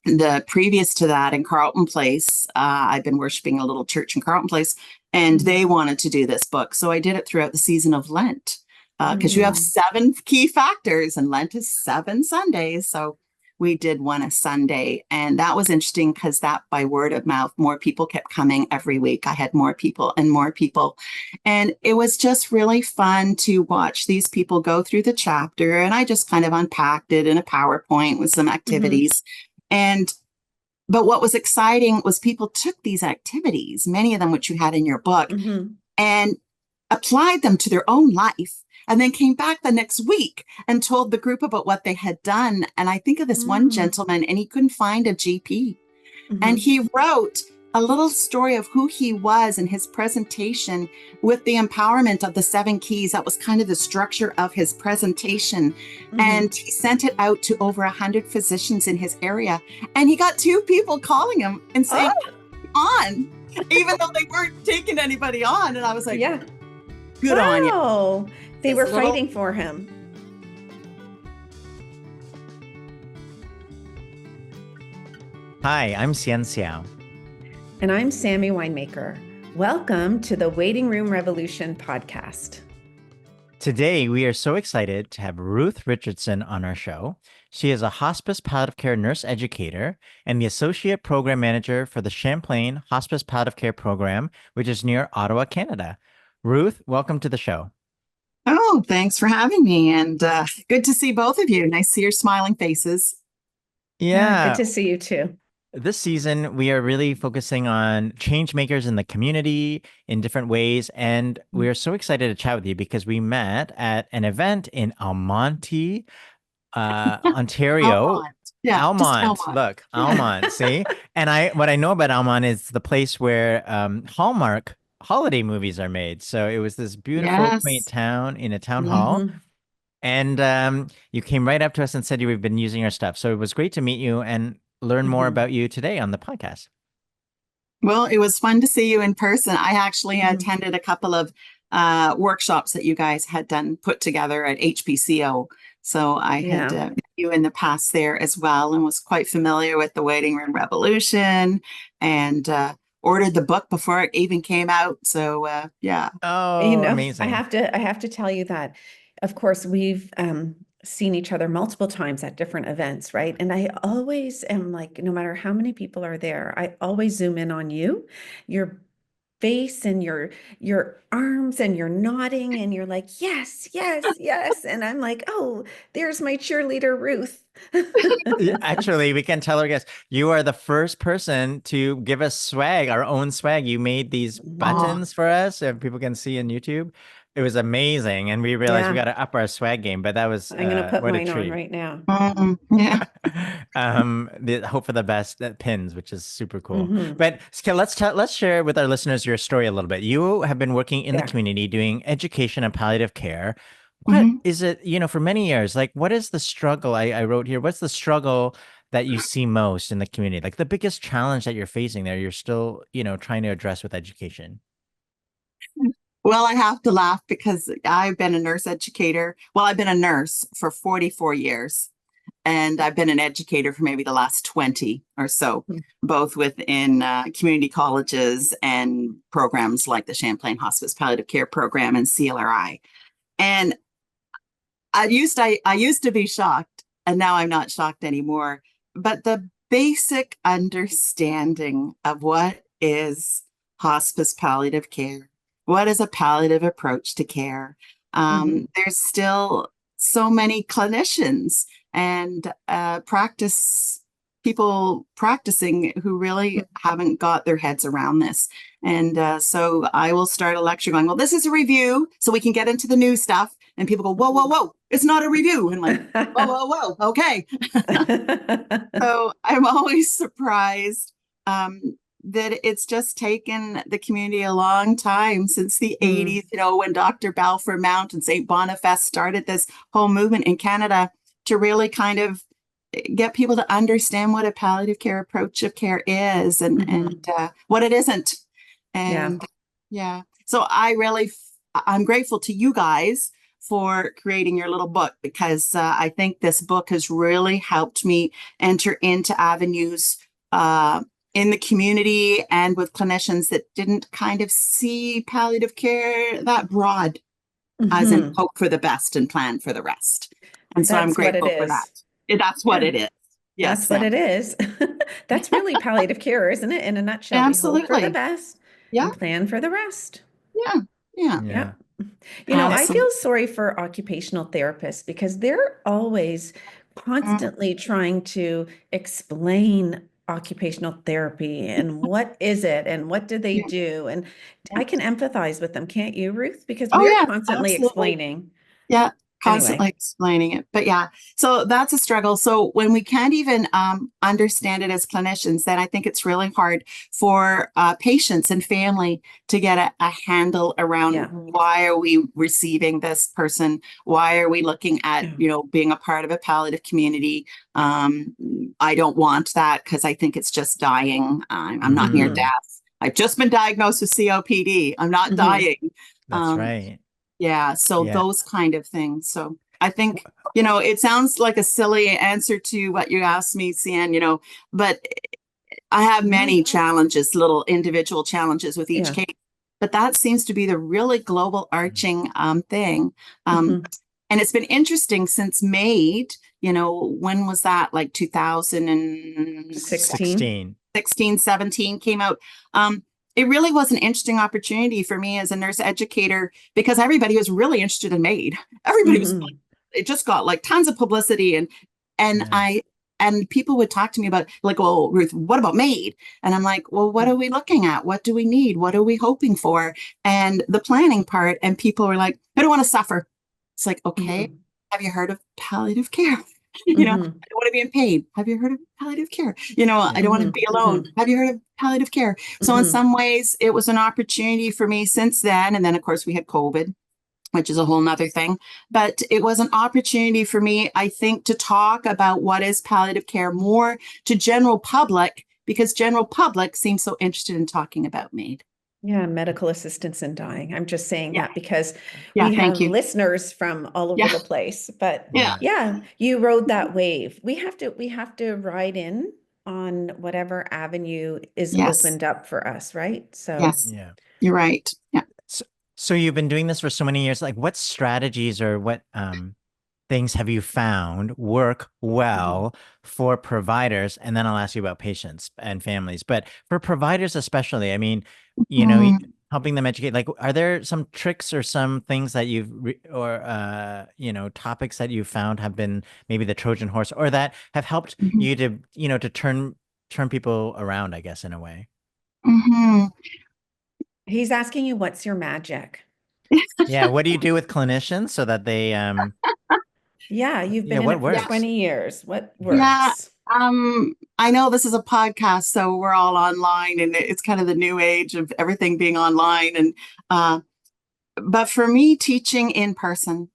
the previous to that in Carlton Place, I've been worshiping a little church in Carlton Place, and they wanted to do this book. So I did it throughout the season of Lent because you have 7 key factors, and Lent is 7 Sundays. So we did one a Sunday, and that was interesting because that by word of mouth, more people kept coming every week. I had more people and more people. And it was just really fun to watch these people go through the chapter. And I just kind of unpacked it in a PowerPoint with some activities. And but what was exciting was people took these activities, many of them which you had in your book, and applied them to their own life, and then came back the next week and told the group about what they had done. And I think of this one gentleman, and he couldn't find a GP. And he wrote a little story of who he was and his presentation with the empowerment of the 7 keys. That was kind of the structure of his presentation. And he sent it out to over 100 physicians in his area. And he got 2 people calling him and saying, on, even though they weren't taking anybody on. And I was like, good on you. They were fighting for him. Hi, I'm Xian Xiao. And I'm Sammy Winemaker. Welcome to the Waiting Room Revolution podcast. Today, we are so excited to have Ruth Richardson on our show. She is a hospice palliative care nurse educator and the associate program manager for the Champlain Hospice Palliative Care Program, which is near Ottawa, Canada. Ruth, welcome to the show. Oh, thanks for having me. And good to see both of you. Nice to see your smiling faces. Yeah. Good to see you too. This season, we are really focusing on change makers in the community in different ways. And we are so excited to chat with you because we met at an event in Almonte, Ontario. Almont. Look, Almont, see? And what I know about Almont is the place where Hallmark holiday movies are made. So it was this beautiful, quaint town in a town hall. And you came right up to us and said you've been using our stuff. So it was great to meet you and learn more about you today on the podcast. Well, it was fun to see you in person. I actually attended a couple of workshops that you guys had put together at HPCO. So I had met you in the past there as well, and was quite familiar with the Waiting Room Revolution, and ordered the book before it even came out. So Oh, amazing. I have to tell you that, of course, we've seen each other multiple times at different events, right? And I always am like, no matter how many people are there, I always zoom in on you, your face and your arms, and you're nodding and you're like, yes, yes, yes. And I'm like, oh, there's my cheerleader, Ruth. Actually, we can tell our guests, you are the first person to give us swag, our own swag. You made these buttons for us, and people can see on YouTube. It was amazing, and we realized we got to up our swag game. But that was I'm going to put mine on right now. The hope for the best pins, which is super cool. But let's share with our listeners your story a little bit. You have been working in the community doing education and palliative care. What is it? For many years, like what is the struggle? I wrote here. What's the struggle that you see most in the community? Like the biggest challenge that you're facing there, you're still trying to address with education. Well, I have to laugh because I've been a nurse educator. Well, I've been a nurse for 44 years, and I've been an educator for maybe the last 20 or so, both within community colleges and programs like the Champlain Hospice Palliative Care Program and CLRI. And I used to be shocked, and now I'm not shocked anymore. But the basic understanding of what is hospice palliative care, what is a palliative approach to care? There's still so many clinicians and people practicing who really haven't got their heads around this. And so I will start a lecture going, well, this is a review, so we can get into the new stuff. And people go, whoa, whoa, whoa, it's not a review. And like, whoa, whoa, whoa, okay. So I'm always surprised that it's just taken the community a long time since the 80s, when Dr. Balfour Mount and St. Boniface started this whole movement in Canada to really kind of get people to understand what a palliative care approach of care is and what it isn't. And so I'm grateful to you guys for creating your little book, because I think this book has really helped me enter into avenues in the community and with clinicians that didn't kind of see palliative care that broad, as in hope for the best and plan for the rest. And so I'm That's what it grateful for that. is. That's what Yeah. it is. Yes, That's what it is. That's really palliative care, isn't it? In a nutshell, we hope for the absolutely. best Yeah, and plan for the rest. yeah, yeah. Yeah. You know, I Absolutely. feel sorry for occupational therapists because they're always constantly trying to explain occupational therapy and what is it and what do they Yeah. do? And I can empathize with them, can't you, Ruth? Because Oh, we're yeah, constantly absolutely. explaining. Yeah, Anyway. constantly explaining it. But yeah, so that's a struggle. So when we can't even understand it as clinicians, then I think it's really hard for patients and family to get a handle around why are we receiving this person? Why are we looking at, being a part of a palliative community? I don't want that because I think it's just dying. I'm not near death. I've just been diagnosed with COPD. I'm not dying. That's right. Yeah, so those kind of things. So I think, it sounds like a silly answer to what you asked me, Cian, but I have many challenges, little individual challenges with each case. But that seems to be the really global arching thing. And it's been interesting since MAID, when was that? Like 2016, 17 came out. It really was an interesting opportunity for me as a nurse educator because everybody was really interested in MAID. Everybody was like, it just got like tons of publicity and people would talk to me about like, well, Ruth, what about MAID? And I'm like, well, what are we looking at? What do we need? What are we hoping for? And the planning part. And people were like, I don't want to suffer. It's like, okay, have you heard of palliative care? I don't want to be in pain. Have you heard of palliative care? I don't want to be alone. Have you heard of palliative care? So in some ways, it was an opportunity for me since then. And then, of course, we had COVID, which is a whole nother thing. But it was an opportunity for me, I think, to talk about what is palliative care more to general public, because general public seems so interested in talking about MAID. Yeah, medical assistance in dying. I'm just saying that because we have listeners from all over the place. But you rode that wave. We have to ride in on whatever avenue is opened up for us, right? So you're right. Yeah. So you've been doing this for so many years. Like, what strategies or what things have you found work well for providers? And then I'll ask you about patients and families. But for providers especially, I mean, helping them educate, like, are there some tricks or some things that topics that you've found have been maybe the Trojan horse or that have helped you to, to turn people around, I guess, in a way? He's asking you, what's your magic? Yeah. What do you do with clinicians so that they, you've been in it for 20 years. What works? Yeah. I know this is a podcast, so we're all online and it's kind of the new age of everything being online. And, but for me, teaching in person,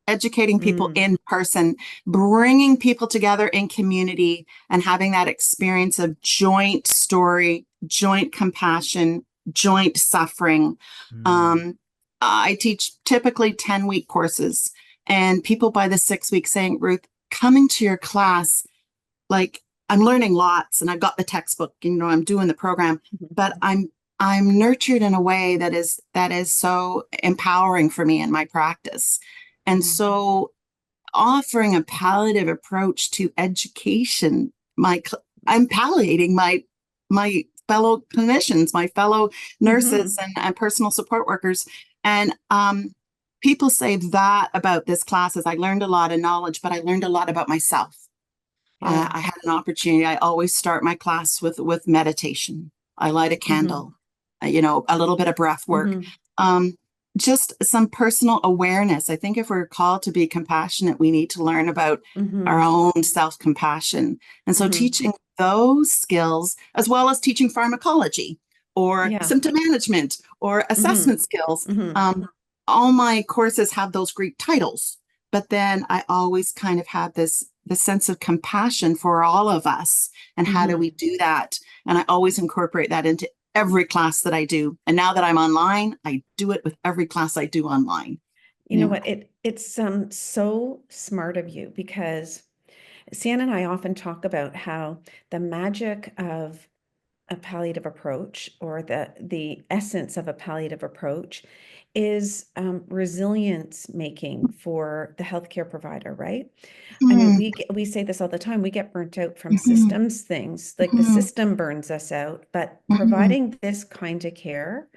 educating people in person, bringing people together in community and having that experience of joint story, joint compassion, joint suffering. I teach typically 10-week courses and people by the 6th week saying, Ruth, coming to your class, like I'm learning lots and I've got the textbook, I'm doing the program, but I'm nurtured in a way that is so empowering for me in my practice. And so offering a palliative approach to education, I'm palliating my fellow clinicians, my fellow nurses and personal support workers. And people say that about this class is I learned a lot of knowledge, but I learned a lot about myself. I had an opportunity. I always start my class with meditation. I light a candle, a little bit of breath work, just some personal awareness. I think if we're called to be compassionate, we need to learn about our own self-compassion. And so teaching those skills, as well as teaching pharmacology or symptom management or assessment skills. All my courses have those Greek titles, but then I always kind of had the sense of compassion for all of us. And how do we do that? And I always incorporate that into every class that I do. And now that I'm online, I do it with every class I do online. You know what? It's so smart of you, because Sienna and I often talk about how the magic of a palliative approach, or the essence of a palliative approach, is resilience making for the healthcare provider, right? I mean, Mm, we say this all the time. We get burnt out from mhm, systems things, like the mhm, system burns us out, but mhm, providing this kind of care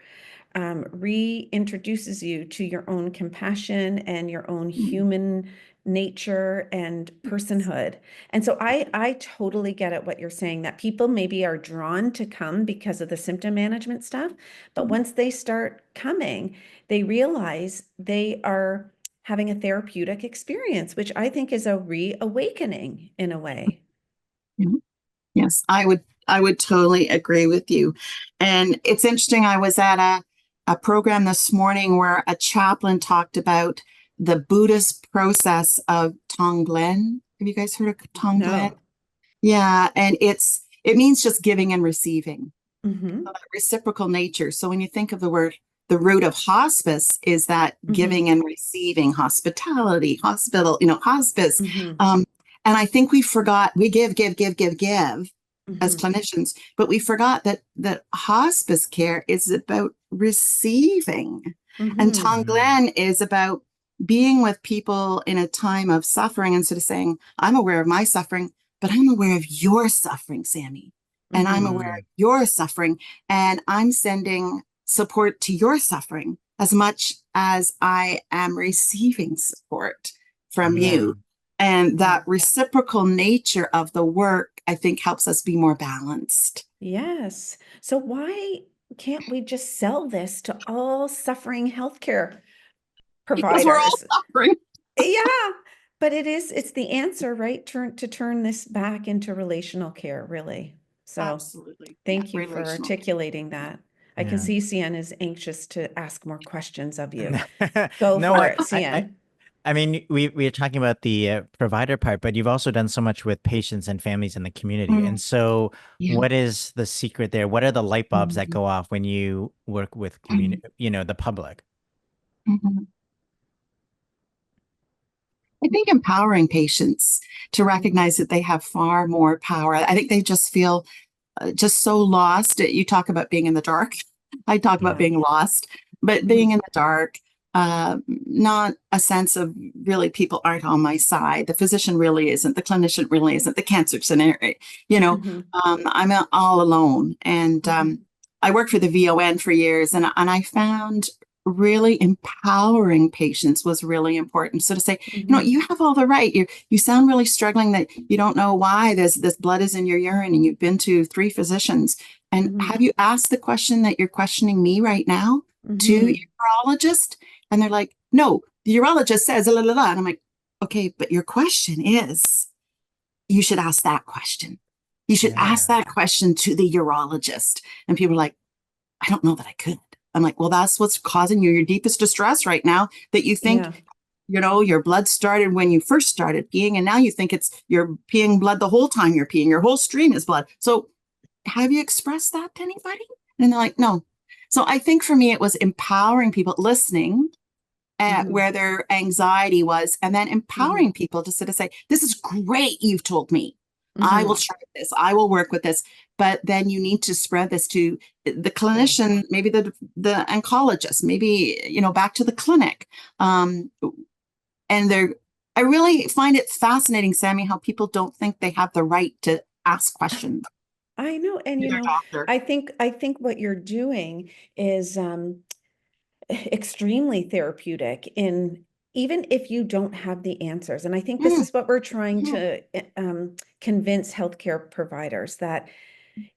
reintroduces you to your own compassion and your own mhm. human nature and Yes. personhood. And so I totally get at what you're saying, that people maybe are drawn to come because of the symptom management stuff, but Mhm. once they start coming, they realize they are having a therapeutic experience, which I think is a reawakening in a way. Yeah. Yes, I would totally agree with you. And it's interesting. I was at a program this morning where a chaplain talked about the Buddhist process of Tonglen. Have you guys heard of Tonglen? No. Yeah, and it means just giving and receiving, Mm-hmm. reciprocal nature. So when you think of the word, the root of hospice is that Mm-hmm. giving and receiving, hospitality, hospital, hospice. Mm-hmm. Um, and I think we forgot, we give as Mm-hmm. clinicians, but we forgot that hospice care is about receiving. And Mm-hmm. Tonglen is about being with people in a time of suffering, instead of saying, I'm aware of my suffering, but I'm aware of your suffering, Sammy. And I'm Mm-hmm. aware of your suffering, and I'm sending support to your suffering as much as I am receiving support from Yeah. you. And Yeah. that reciprocal nature of the work, I think, helps us be more balanced. Yes. So why can't we just sell this to all suffering healthcare Because we're all providers? suffering. Yeah, but it's the answer, right? Turn this back into relational care, really. So Absolutely. Yeah. thank you for Relational care. articulating that. I can Yeah. see Cian is anxious to ask more questions of you. Go No, for it, Cian. I mean, we are talking about the provider part, but you've also done so much with patients and families in the community. Mm, And so, yeah. what is the secret there? What are the light bulbs that Mhm, go off when you work with mhm, the public? mhm. I think empowering patients to Mhm. recognize that they have far more power. I think they just feel just so lost. You talk about being in the dark. I talk about Yeah. being lost, but being Mhm. in the dark, not a sense of really people aren't on my side. The physician really isn't. The clinician really isn't. The cancer scenario, Mhm. I'm all alone. And Mhm. I worked for the VON for years, and I found really empowering patients was really important. So to say, Mhm. you have all the right. You sound really struggling, that you don't know why this blood is in your urine, and you've been to 3 physicians. And Mhm. have you asked the question that you're questioning me right now to your Mhm. urologist? And they're like, no, the urologist says, la, la, la. And I'm like, okay, but your question is, you should ask that question. You should ask Yeah. that question to the urologist. And people are like, I don't know that I could. I'm like, well, that's what's causing you your deepest distress right now, that you think, Yeah. your blood started when you first started peeing, and now you think you're peeing blood the whole time you're peeing. Your whole stream is blood. So have you expressed that to anybody? And they're like, no. So I think for me, it was empowering people, listening at Mhm. where their anxiety was, and then Mhm. empowering people to sort of say, this is great, you've told me. I will Mhm. try this. I will work with this. But then you need to spread this to the Yeah. clinician, maybe the oncologist, maybe, back to the clinic. And I really find it fascinating, Sammy, how people don't think they have the right to ask questions I know, and to their doctor. I think what you're doing is extremely therapeutic, in even if you don't have the answers. And I think this Mm, is what we're trying mhm, to convince healthcare providers, that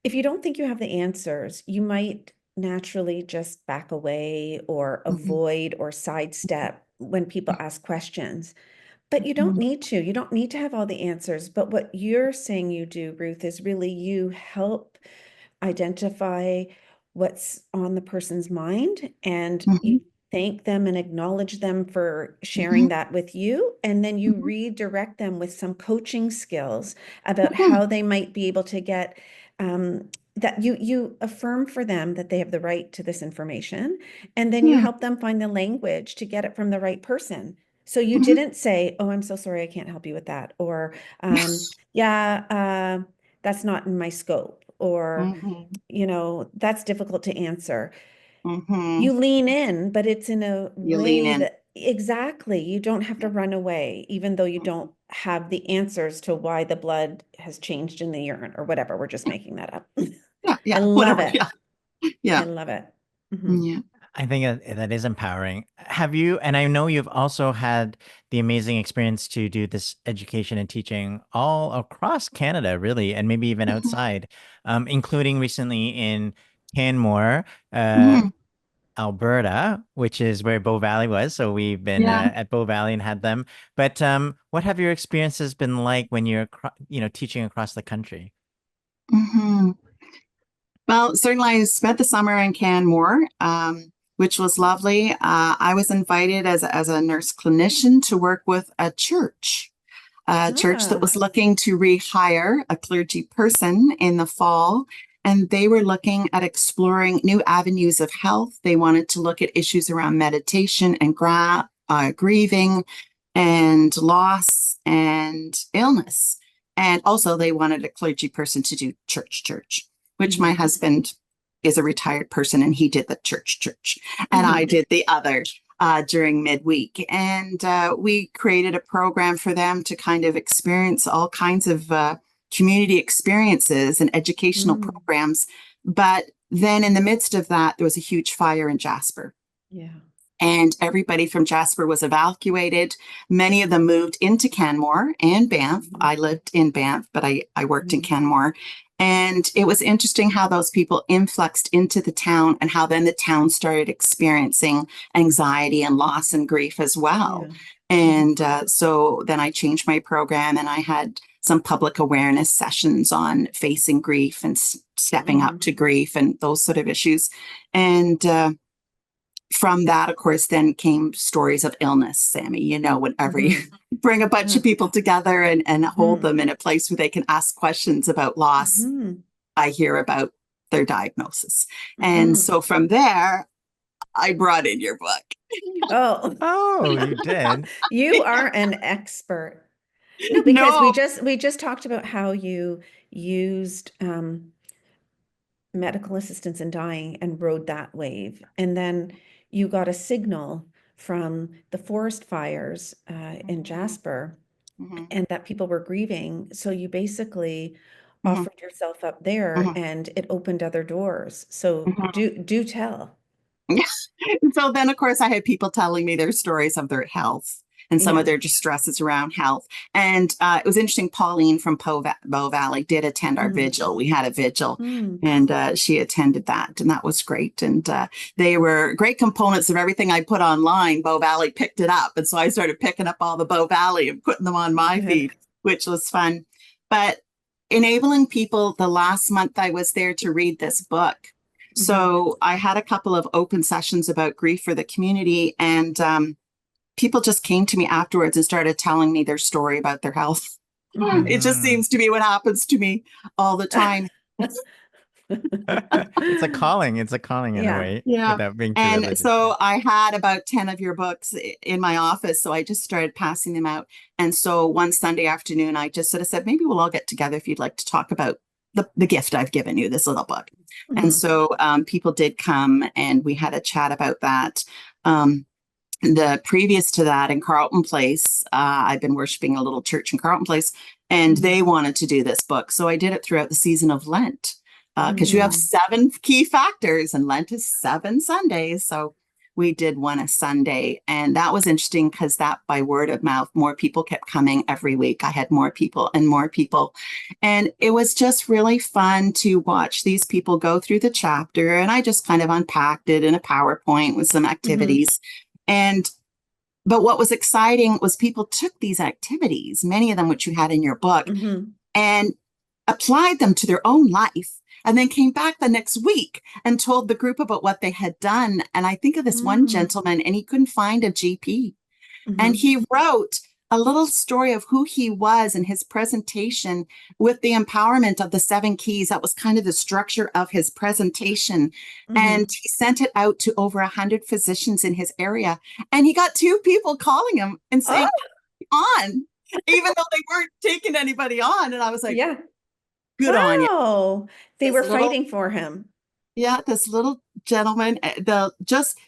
if you don't think you have the answers, you might naturally just back away or mhm, avoid or sidestep when people ask questions. But you don't mhm, need to. You don't need to have all the answers. But what you're saying you do, Ruth, is really you help identify what's on the person's mind, and mhm, you thank them and acknowledge them for sharing mhm, that with you. And then you mhm, redirect them with some coaching skills about mhm, how they might be able to get that you affirm for them that they have the right to this information, and then you Yeah. help them find the language to get it from the right person. So you Mhm. didn't say, "Oh, I'm so sorry, I can't help you with that," or Yes. "Yeah, that's not in my scope," or Mhm. "That's difficult to answer." Mhm. You lean in, but it's in a You lean way in. that exactly, you don't have to Yeah. run away, even though you Mhm. don't have the answers to why the blood has changed in the urine or whatever. We're just Yeah. making that up. Yeah. I Yeah. love Whatever. it. Yeah. I Yeah. love it. Mhm. Yeah. I think that is empowering. Have you, and I know you've also had the amazing experience to do this education and teaching all across Canada, really, and maybe even Mhm. outside, including recently in Canmore, Mhm. Alberta, which is where Bow Valley was. So we've been Yeah. at Bow Valley and had them. But what have your experiences been like when you're, teaching across the country? Mhm. Well, certainly I spent the summer in Canmore, which was lovely. I was invited as a nurse clinician to work with a church that Ah, was looking to rehire a clergy person in the fall. And they were looking at exploring new avenues of health. They wanted to look at issues around meditation and grieving and loss and illness. And also, they wanted a clergy person to do church, which my mhm, husband is a retired person and he did the church. And I mhm, did the other during midweek. And we created a program for them to kind of experience all kinds of community experiences and educational mm, programs. But then in the midst of that, there was a huge fire in Jasper. yeah. And everybody from Jasper was evacuated. Many of them moved into Canmore and Banff. Mhm, I lived in Banff, but I worked in mhm, Canmore. And it was interesting how those people influxed into the town and how then the town started experiencing anxiety and loss and grief as well. yeah. Mhm, And so then I changed my program and I had some public awareness sessions on facing grief and stepping up mhm, to grief and those sort of issues. And from that, of course, then came stories of illness, Sammy. Whenever you mhm, bring a bunch yeah. of people together and hold Mhm, them in a place where they can ask questions about loss, mhm, I hear about their diagnosis. And mhm. so from there, I brought in your book. Oh, Oh, you did? you are an expert. No, because we No. just talked about how you used medical assistance in dying and rode that wave, and then you got a signal from the forest fires in Mhm, Jasper, mhm, and that people were grieving. So you basically mhm, offered yourself up there, mhm, and it opened other doors. So mhm. do tell. So then, of course, I had people telling me their stories of their health and some of Yeah. their distresses around health. And it was interesting. Pauline from Bow Valley did attend our Hmm. vigil. We had a vigil Mm. and she attended that. And that was great. And they were great components of everything I put online. Bow Valley picked it up. And so I started picking up all the Bow Valley and putting them on my Good. feed, which was fun. But enabling people, the last month I was there to read this book. Hmm. So I had a couple of open sessions about grief for the community, and people just came to me afterwards and started telling me their story about their health. Hmm. It just Mm. seems to be what happens to me all the time. It's a calling. It's a calling in a Yeah. way, Yeah. without being too And religious. Yeah. so I had about 10 of your books in my office. So I just started passing them out. And so one Sunday afternoon, I just sort of said, maybe we'll all get together if you'd like to talk about the gift I've given you, this little book. And Hmm. so people did come and we had a chat about that. Um, the previous to that in Carleton Place, I've been worshiping a little church in Carleton Place, and Hmm. they wanted to do this book. So I did it throughout the season of Lent because you have Hmm. 7 key factors, and Lent is 7 Sundays. So we did one a Sunday, and that was interesting because that by word of mouth, more people kept coming every week. I had more people and more people. And it was just really fun to watch these people go through the chapter. And I just kind of unpacked it in a PowerPoint with some Hmm. activities. And but what was exciting was people took these activities, many of them which you had in your book, Hmm. and applied them to their own life. And then came back the next week and told the group about what they had done. And I think of this one Hmm. gentleman, and he couldn't find a GP. And Hmm. he wrote a little story of who he was and his presentation with the empowerment of the 7 keys. That was kind of the structure of his presentation. And he sent it out to over 100 physicians in his area. And he got 2 people calling him and saying, on, even though they weren't taking anybody on. And I was like, Yeah. good on you. Wow. They This were little- fighting for him. Yeah, this little gentleman, but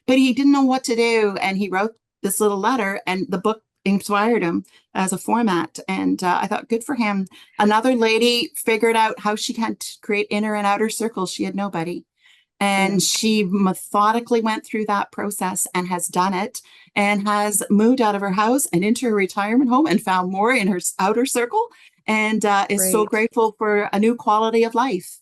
he didn't know what to do. And he wrote this little letter, and the book inspired him as a format. And I thought, good for him. Another lady figured out how she had to create inner and outer circles. She had nobody. And she methodically went through that process and has done it, and has moved out of her house and into a retirement home and found more in her outer circle, and is so grateful for a new quality of life.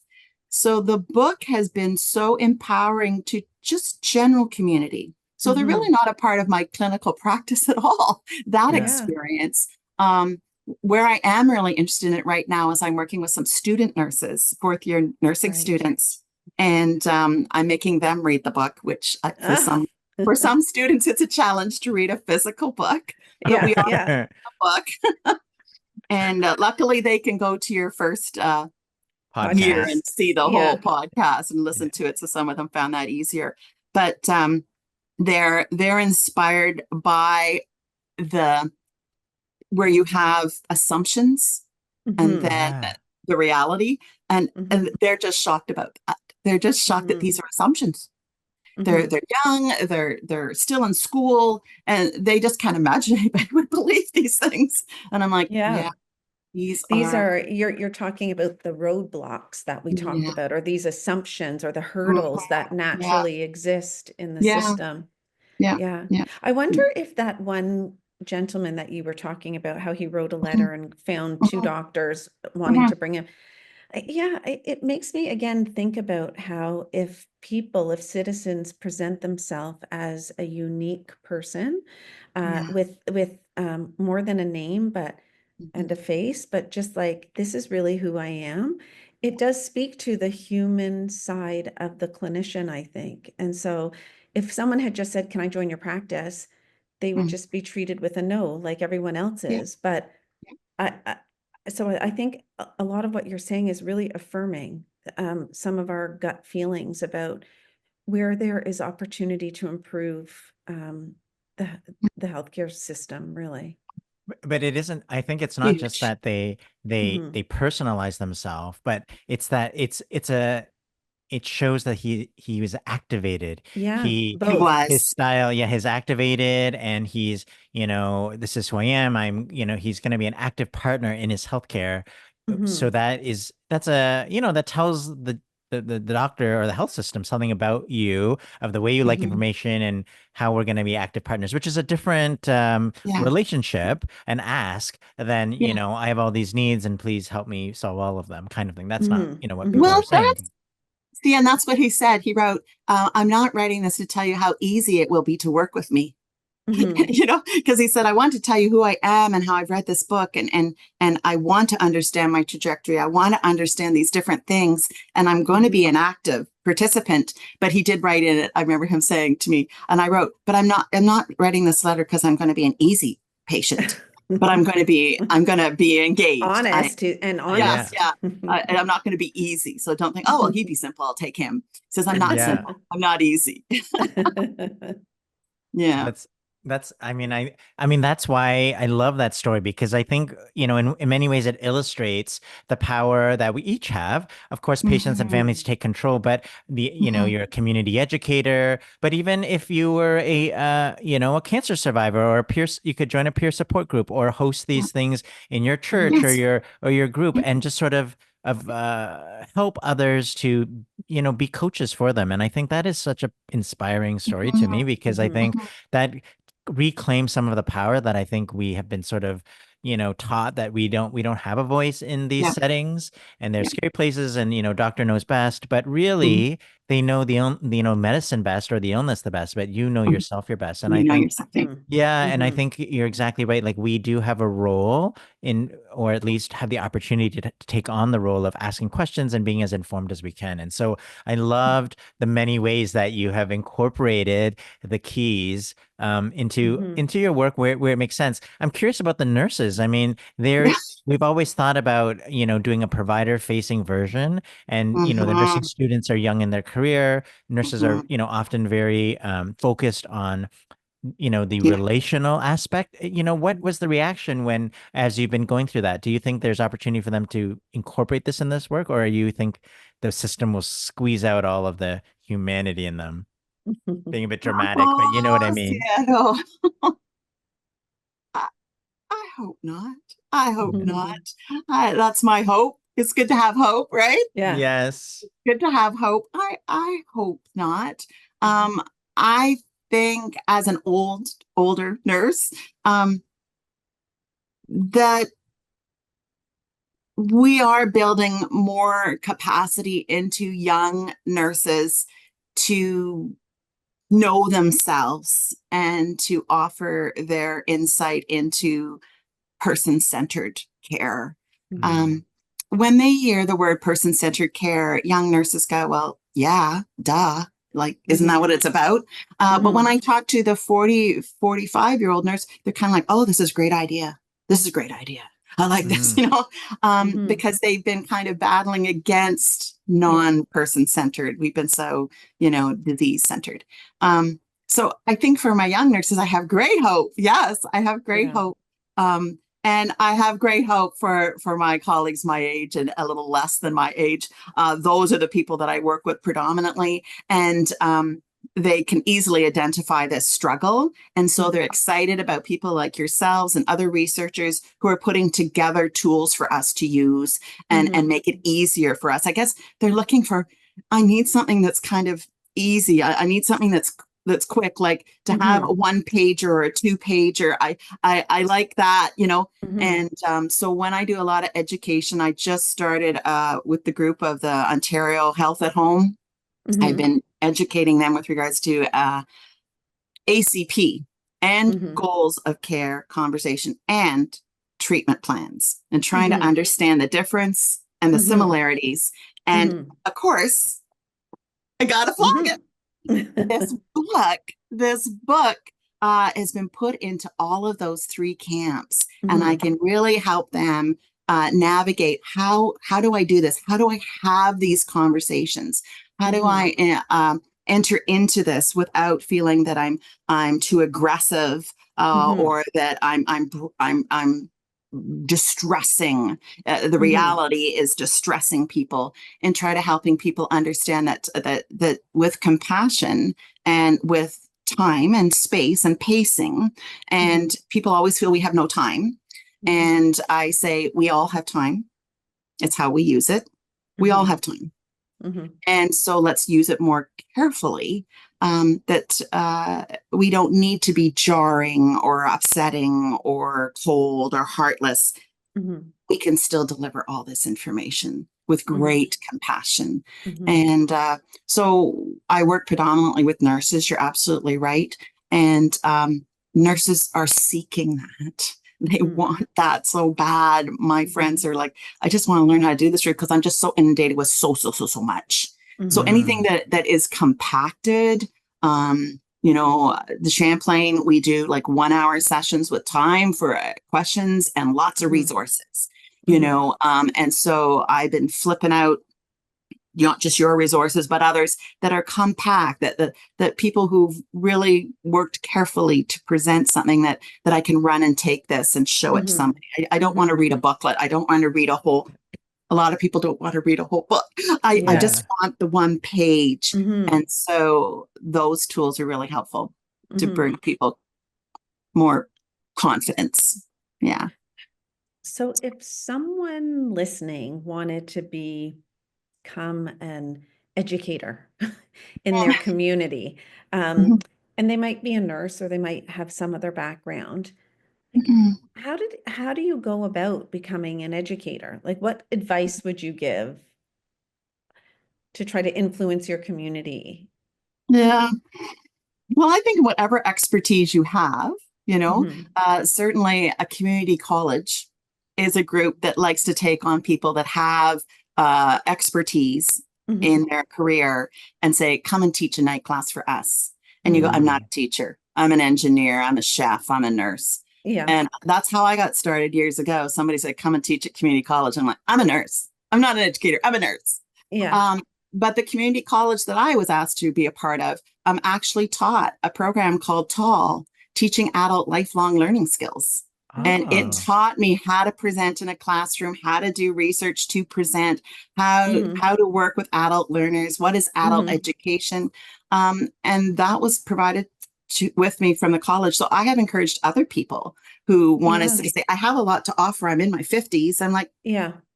So the book has been so empowering to just general community. So they're really not a part of my clinical practice at all, that experience. Where I am really interested in it right now is I'm working with some student nurses, 4th-year nursing students, and I'm making them read the book, which for some students, it's a challenge to read a physical book. But we are a book. And luckily they can go to your first year and see the whole podcast and listen to it. So some of them found that easier. But they're inspired by where you have assumptions and then the reality, and they're just shocked about that. They're just shocked that these are assumptions. They're young, they're still in school, and they just can't imagine anybody would believe these things. And I'm like, these are you're talking about the roadblocks that we talked about, or these assumptions or the hurdles that naturally exist in the system. I wonder if that one gentleman that you were talking about, how he wrote a letter and found 2 doctors wanting to bring him. It makes me again think about how if citizens present themselves as a unique person, with more than a name, and a face, but just like, this is really who I am. It does speak to the human side of the clinician, I think. And so if someone had just said, can I join your practice? They would just be treated with a no, like everyone else is. But so I think a lot of what you're saying is really affirming some of our gut feelings about where there is opportunity to improve the healthcare system, really. But it isn't, I think it's not just that they personalize themselves, but it's that it shows that he was activated. His style, his activated, and he's, this is who I am. I'm, he's going to be an active partner in his healthcare. So that tells the doctor or the health system something about you, of the way you like information, and how we're going to be active partners, which is a different relationship and ask than, I have all these needs and please help me solve all of them, kind of thing. That's not, what people are saying. See, and that's what he said. He wrote, I'm not writing this to tell you how easy it will be to work with me. Because he said, I want to tell you who I am and how I've read this book, and I want to understand my trajectory. I want to understand these different things, and I'm going to be an active participant. But he did write in it. I remember him saying to me, and I wrote, but I'm not writing this letter because I'm going to be an easy patient, but I'm going to be engaged, honest. And I'm not going to be easy. So don't think, oh, well, he'd be simple, I'll take him. He says, I'm not simple. I'm not easy. That's I mean that's why I love that story, because I think, in many ways it illustrates the power that we each have. Of course, patients and families take control, but you're a community educator. But even if you were a cancer survivor or a peer, you could join a peer support group or host these things in your church or your group, and just sort of help others to be coaches for them. And I think that is such an inspiring story to me, because I think that reclaim some of the power that I think we have been sort of taught, that we don't have a voice in these settings, and they're scary places, and doctor knows best. But really, they know medicine best or the illness the best, but you know Mhm. yourself your best. And You I know think, yourself. Yeah. yeah, and I Mhm. think you're exactly right. Like we do have a role in, or at least have the opportunity to take on the role of asking questions and being as informed as we can. And so I loved the many ways that you have incorporated the keys Mhm. into your work where it makes sense. I'm curious about the nurses. I mean, Yeah. we've always thought about, doing a provider facing version, and the nursing Mhm. students are young in their career. Nurses are, Mhm. often very focused on the Yeah. relational aspect. What was the reaction when, as you've been going through that? Do you think there's opportunity for them to incorporate this in this work, or you think the system will squeeze out all of the humanity in them? Being a bit dramatic, but you know what I Oh, mean? Seattle. I, I hope not. I hope not. Mhm. That's my hope. It's good to have hope, right? Yeah. Yes. Good to have hope. I hope not. Mhm. I think as an older nurse, that we are building more capacity into young nurses to know themselves and to offer their insight into person-centered care. Mhm. Mm. Um, when they hear the word person-centered care, young nurses go, well, yeah, duh. Like, isn't that Mhm. what it's about? But when Mhm. I talk to the 40, 45-year-old nurse, they're kind of like, oh, this is a great idea. This is a great idea. I like this, Mm. Mhm. because they've been kind of battling against Yeah. non-person centered. We've been so, disease centered. So I think for my young nurses, I have great hope. Yes, I have great Yeah. hope. And I have great hope for my colleagues my age and a little less than my age. Those are the people that I work with predominantly, and they can easily identify this struggle. And so they're excited about people like yourselves and other researchers who are putting together tools for us to use and Mhm. make it easier for us. I guess they're looking for, I need something that's kind of easy. I need something that's quick, like to have a Mhm. 1-pager or a 2-pager. I like that, Mhm. And so when I do a lot of education, I just started with the group of the Ontario Health at Home. I've Mhm. been educating them with regards to ACP and Mhm. goals of care conversation and treatment plans, and trying to Mhm. understand the difference and the Mhm. similarities. And Mhm. of course, I got to flag it. Mhm. This book has been put into all of those 3 camps, and I Mhm. can really help them navigate how do I do this? How do I have these conversations? How do Mhm. I enter into this without feeling that I'm too aggressive, Mhm. or that I'm distressing. The Mhm. reality is distressing people, and try to helping people understand that with compassion and with time and space and pacing, Mhm. and people always feel we have no time. Mhm. And I say we all have time. It's how we use it. We all Mhm. have time. Mhm. And so let's use it more carefully. That we don't need to be jarring or upsetting or cold or heartless. Mhm. We can still deliver all this information with Mhm. great compassion. Mhm. And so I work predominantly with nurses. You're absolutely right. And nurses are seeking that. They Mhm. want that so bad. My friends Mhm. are like, I just want to learn how to do this because I'm just so inundated with so much. So Mhm. anything Mm. that is compacted, the Champlain, we do like 1 hour sessions with time for questions and lots of Mhm. resources, Mhm. and so I've been flipping out not just your resources, but others that are compact, that people who've really worked carefully to present something that I can run and take this and show it to Mhm. somebody. I don't want to Mhm. read a booklet. I don't want to read a lot of people don't want to read a whole book. I Yeah. just Yeah. want the 1 page. Mhm. And so those tools are really helpful to Mhm. bring people more confidence. Yeah. So if someone listening wanted to become an educator in their community, um, Mhm. and they might be a nurse or they might have some other background, like Mhm. how do you go about becoming an educator? Like what advice would you give to try to influence your community? Yeah. Well, I think whatever expertise you have, certainly a community college is a group that likes to take on people that have expertise in their career and say, come and teach a night class for us. And you go, I'm not a teacher. I'm an engineer. I'm a chef. I'm a nurse. Yeah. And that's how I got started years ago. Somebody said, come and teach at community college. I'm like, I'm a nurse. I'm not an educator. I'm a nurse. Yeah. But the community college that I was asked to be a part of actually taught a program called TALL, Teaching Adult Lifelong Learning Skills. And it taught me how to present in a classroom, how to do research to present, how to work with adult learners, what is adult education. And that was provided with me from the college. So I have encouraged other people who want to say, I have a lot to offer. I'm in my 50s. I'm like,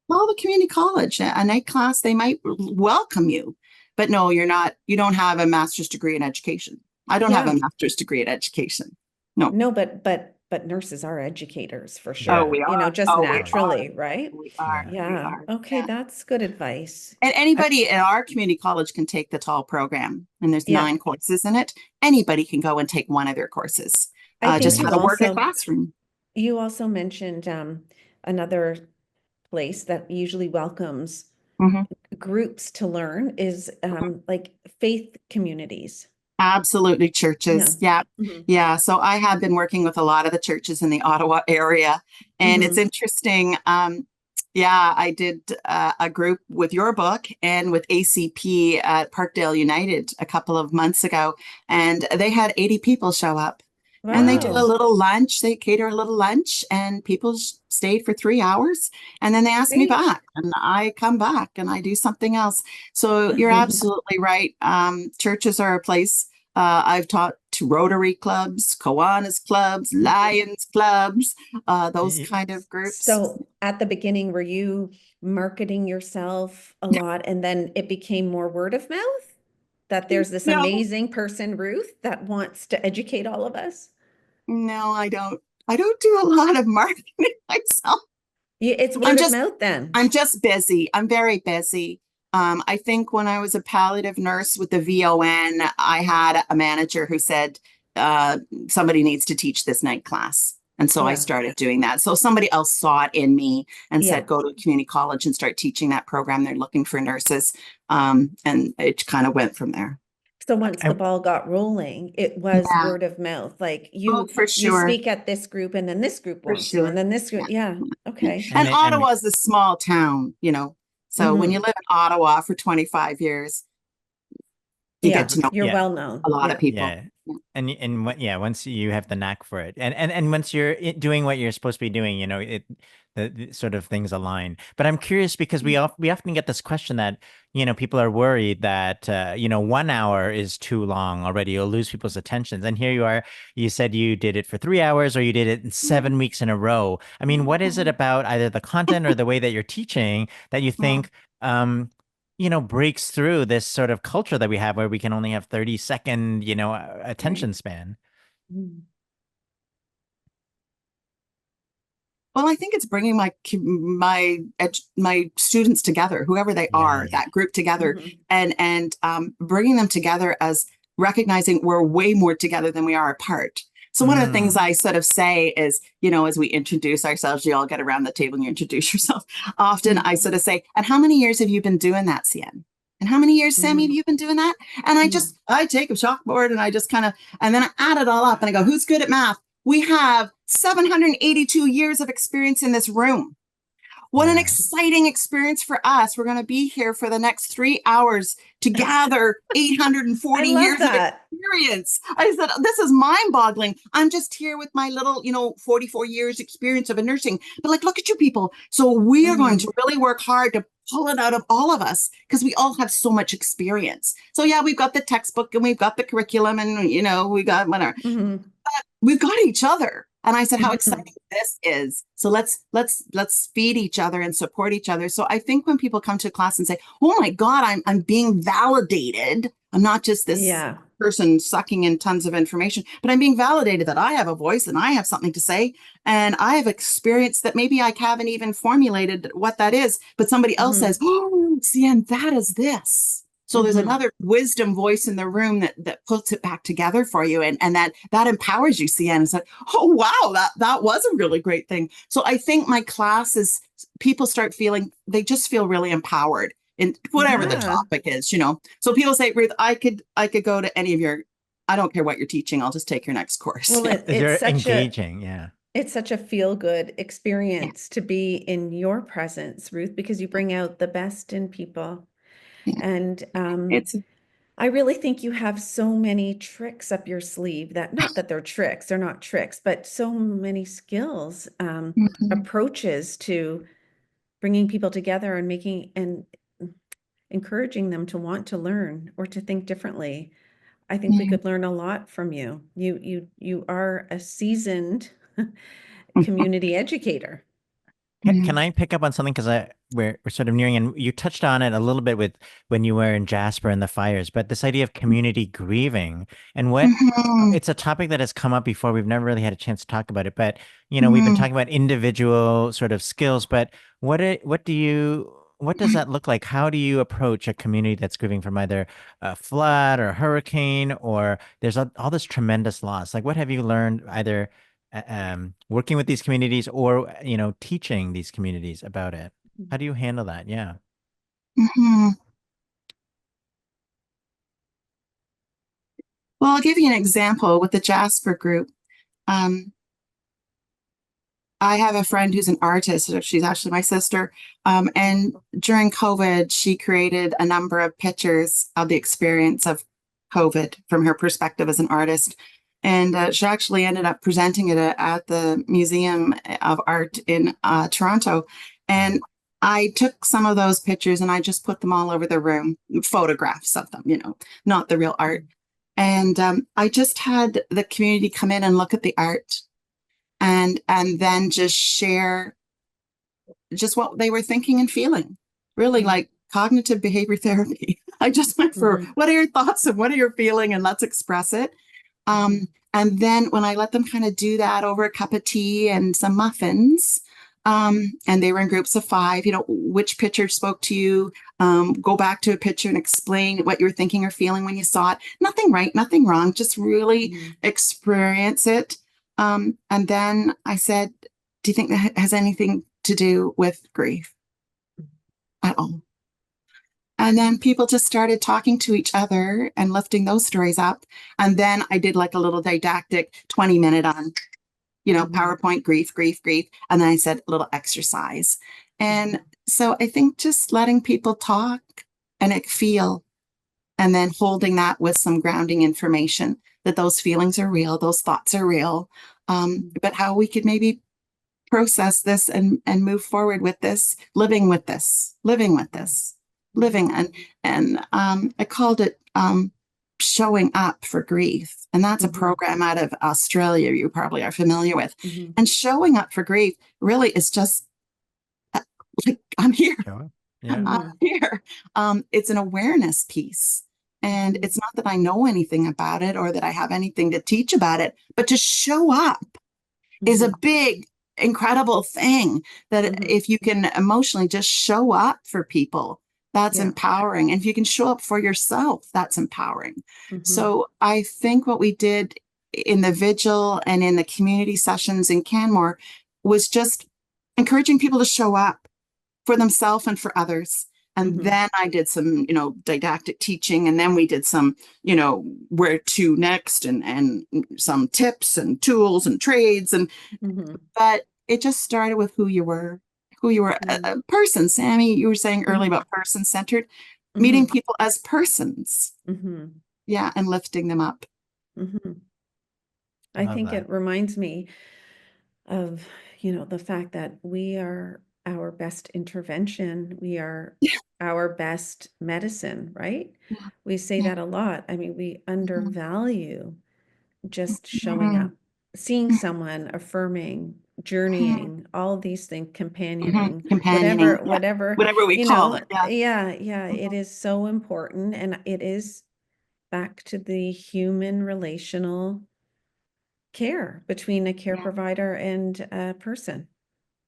well, the community college, a night class, they might welcome you. But no, you're not, you don't have a master's degree in education. I don't have a master's degree in education. No, but nurses are educators for sure. Oh, we are. Just naturally, right? We are. Yeah. We are. Okay, that's good advice. And anybody in our community college can take the TALL program, and there's 9 courses in it. Anybody can go and take one of their courses. Just how to work in a classroom. You also mentioned another place that usually welcomes groups to learn is like faith communities. Absolutely. Churches. Yeah. So I have been working with a lot of the churches in the Ottawa area, and it's interesting. I did a group with your book and with ACP at Parkdale United a couple of months ago, and they had 80 people show up. Wow. And they did a little lunch. They cater a little lunch, and people stayed for 3 hours. And then they asked me back, and I come back and I do something else. So you're absolutely right. Churches are a place. I've taught to Rotary clubs, Kiwanis clubs, Lions clubs, those kind of groups. So at the beginning, were you marketing yourself a lot, and then it became more word of mouth? That there's this amazing person, Ruth, that wants to educate all of us? No, I don't. I don't do a lot of marketing myself. It's word of mouth then. I'm just busy. I'm very busy. I think when I was a palliative nurse with the VON, I had a manager who said, somebody needs to teach this night class. And so I started doing that. So somebody else saw it in me and said, go to a community college and start teaching that program. They're looking for nurses. And it kind of went from there. So once the ball got rolling, it was word of mouth. Like you speak at this group, and then this group wants you, and then this group. Yeah. Okay. And Ottawa's a small town, So when you live in Ottawa for 25 years, you get to know you're well known. A lot of people. Yeah. And once you have the knack for it, and once you're doing what you're supposed to be doing, the sort of things align. But I'm curious because we often get this question that people are worried that 1 hour is too long already. You'll lose people's attentions. And here you are. You said you did it for 3 hours, or you did it in 7 weeks in a row. I mean, what is it about either the content or the way that you're teaching that you think breaks through this sort of culture that we have where we can only have 30-second, attention span? Well, I think it's bringing my students together, whoever they are, that group together, and bringing them together as recognizing we're way more together than we are apart. So one of the things I sort of say is, as we introduce ourselves, you all get around the table and you introduce yourself. Often I sort of say, and how many years have you been doing that, Cian? And how many years, Sammy, have you been doing that? And I take a chalkboard and I just and then I add it all up and I go, who's good at math? We have 782 years of experience in this room. What an exciting experience for us. We're going to be here for the next 3 hours to gather 840 years of experience. I said, this is mind boggling. I'm just here with my little, 44 years experience of a nursing, but look at you people. So we are going to really work hard to pull it out of all of us because we all have so much experience. So we've got the textbook and we've got the curriculum and, we got whatever, but we've got each other. And I said, how exciting this is. So let's feed each other and support each other. So I think when people come to class and say, oh my God, I'm being validated. I'm not just this person sucking in tons of information, but I'm being validated that I have a voice and I have something to say. And I have experience that maybe I haven't even formulated what that is, but somebody else says, oh, Cian, that is this. So there's another wisdom voice in the room that puts it back together for you, and that empowers you, Sienna. It's like, oh wow, that was a really great thing. So I think my classes, people start feeling, they just feel really empowered in whatever the topic is, So people say, Ruth, I could go to any of your, I don't care what you're teaching, I'll just take your next course. Well, it's such engaging, It's such a feel-good experience to be in your presence, Ruth, because you bring out the best in people. And I really think you have so many tricks up your sleeve that, not that they're tricks, they're not tricks, but so many skills, approaches to bringing people together and making and encouraging them to want to learn or to think differently. I think we could learn a lot from you. You are a seasoned community educator. Can I pick up on something? Because we're sort of nearing, and you touched on it a little bit with when you were in Jasper and the fires, but this idea of community grieving and what it's a topic that has come up before. We've never really had a chance to talk about it, but we've been talking about individual sort of skills, but what does that look like? How do you approach a community that's grieving from either a flood or a hurricane, or there's all this tremendous loss? Like, what have you learned either working with these communities or, teaching these communities about it? How do you handle that? Yeah. Well, I'll give you an example with the Jasper group. I have a friend who's an artist. She's actually my sister. And during COVID, she created a number of pictures of the experience of COVID from her perspective as an artist. And she actually ended up presenting it at the Museum of Art in Toronto. And I took some of those pictures and I just put them all over the room, photographs of them, not the real art. And I just had the community come in and look at the art and then just share just what they were thinking and feeling, really like cognitive behavior therapy. I just went for what are your thoughts and what are you feeling, and let's express it. And then when I let them kind of do that over a cup of tea and some muffins, and they were in groups of 5, which picture spoke to you, go back to a picture and explain what you were thinking or feeling when you saw it. Nothing right, nothing wrong, just really experience it. And then I said, do you think that has anything to do with grief at all? And then people just started talking to each other and lifting those stories up. And then I did like a little didactic 20-minute on, PowerPoint, grief. And then I said a little exercise. And so I think just letting people talk and feel, and then holding that with some grounding information that those feelings are real, those thoughts are real, but how we could maybe process this and move forward with this, living with this. And I called it showing up for grief. And that's a program out of Australia you probably are familiar with. And showing up for grief really is just like, I'm here. I'm here. It's an awareness piece. And it's not that I know anything about it or that I have anything to teach about it, but to show up is a big, incredible thing that if you can emotionally just show up for people, that's empowering. And if you can show up for yourself, that's empowering. So I think what we did in the vigil and in the community sessions in Canmore was just encouraging people to show up for themselves and for others. And then I did some, didactic teaching, and then we did some, where to next and some tips and tools and trades. But it just started with who you were a person. Sammy, you were saying earlier about person-centered, meeting people as persons. Yeah. And lifting them up. I think that. It reminds me of, the fact that we are our best intervention. We are our best medicine, right? We say that a lot. I mean, we undervalue just showing up, seeing someone, affirming, journeying, all these things, companioning, whatever we call it. It is so important. And it is back to the human relational care between a care provider and a person.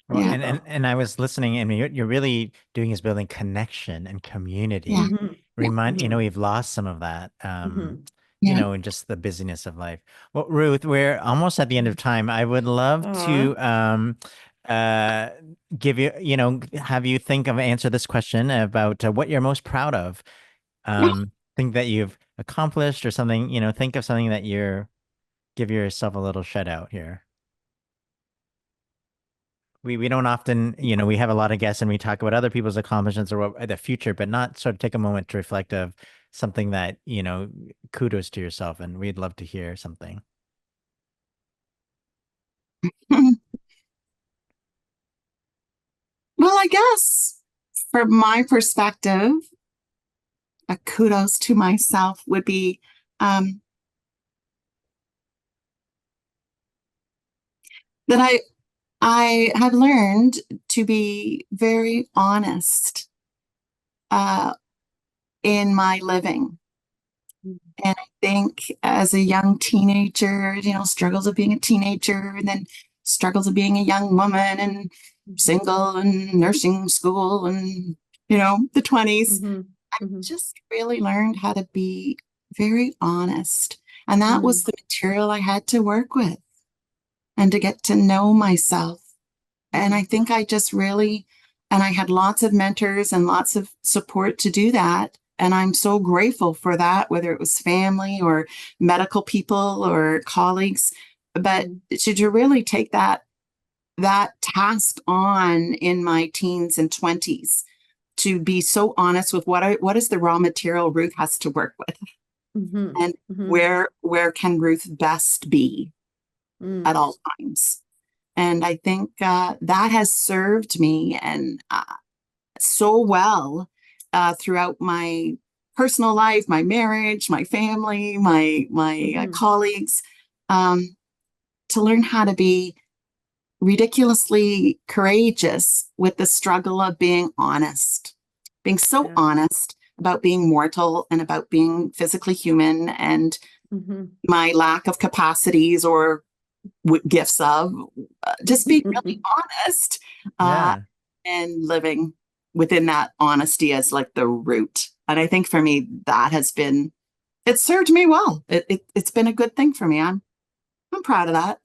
Well, and I was listening, and you're really doing is building connection and community. we've lost some of that, Yeah. in just the busyness of life. Well, Ruth, we're almost at the end of time. I would love to uh, give you, have you answer this question about what you're most proud of. Think that you've accomplished or something, think of something that give yourself a little shout out here. We don't often, we have a lot of guests and we talk about other people's accomplishments or the future, but not sort of take a moment to reflect of something that, kudos to yourself. And we'd love to hear something. Well, I guess from my perspective, a kudos to myself would be that I have learned to be very honest in my living. And I think as a young teenager, struggles of being a teenager and then struggles of being a young woman and single and nursing school and, the 20s, I just really learned how to be very honest. And that was the material I had to work with and to get to know myself. And I think I just really, and I had lots of mentors and lots of support to do that. And I'm so grateful for that, whether it was family or medical people or colleagues. But to really take that task on in my teens and 20s, to be so honest with what is the raw material Ruth has to work with, and where can Ruth best be at all times. And I think that has served me and so well throughout my personal life, my marriage, my family, my colleagues, to learn how to be ridiculously courageous with the struggle of being honest, being so honest about being mortal and about being physically human and my lack of capacities or gifts of just being really honest and living within that honesty as like the root. And I think for me, that has been, it served me well. It's been a good thing for me. I'm proud of that.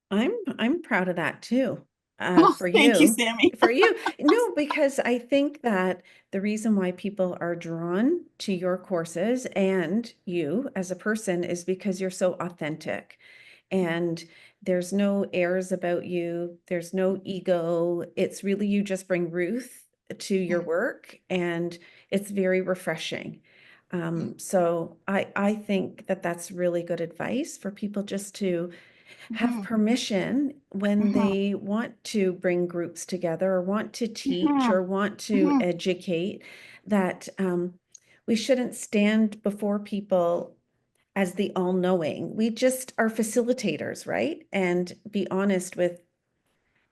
I'm proud of that too. For thank you, Sammy. For you. No, because I think that the reason why people are drawn to your courses and you as a person is because you're so authentic. And there's no airs about you. There's no ego. It's really, you just bring Ruth to your work and it's very refreshing. So I think that that's really good advice for people just to have permission when they want to bring groups together or want to teach or want to educate, that we shouldn't stand before people as the all-knowing. We just are facilitators, right? And be honest with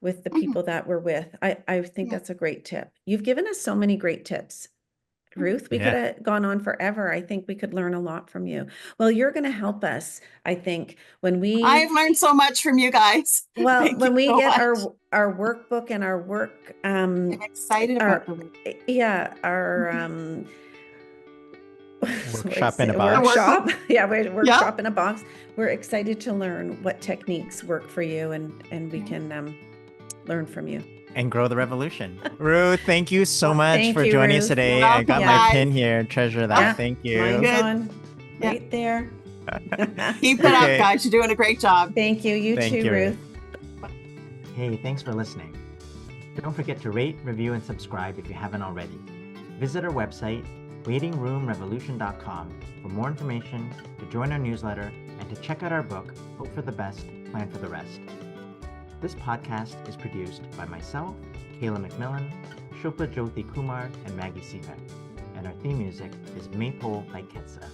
the people that we're with. I think that's a great tip. You've given us so many great tips, Ruth. We could have gone on forever. I think we could learn a lot from you. Well, you're going to help us, I think, when I've learned so much from you guys. Well, when we get our workbook and our work, I'm excited about the work. Our workshop in a box. Workshop. Yeah, workshop in a box. We're excited to learn what techniques work for you, and we can learn from you. And grow the revolution. Ruth, thank you so much for joining us today. Welcome, I got my pin here. Treasure that. Yeah. Thank you. Mine's on right there. Keep it up, guys. You're doing a great job. Thank you. You too, Ruth. Hey, thanks for listening. Don't forget to rate, review, and subscribe if you haven't already. Visit our website, waitingroomrevolution.com, for more information, to join our newsletter, and to check out our book, Hope for the Best, Plan for the Rest. This podcast is produced by myself, Kayla McMillan, Shobha Jyoti Kumar, and Maggie Sivek. And our theme music is Maypole by Ketsa.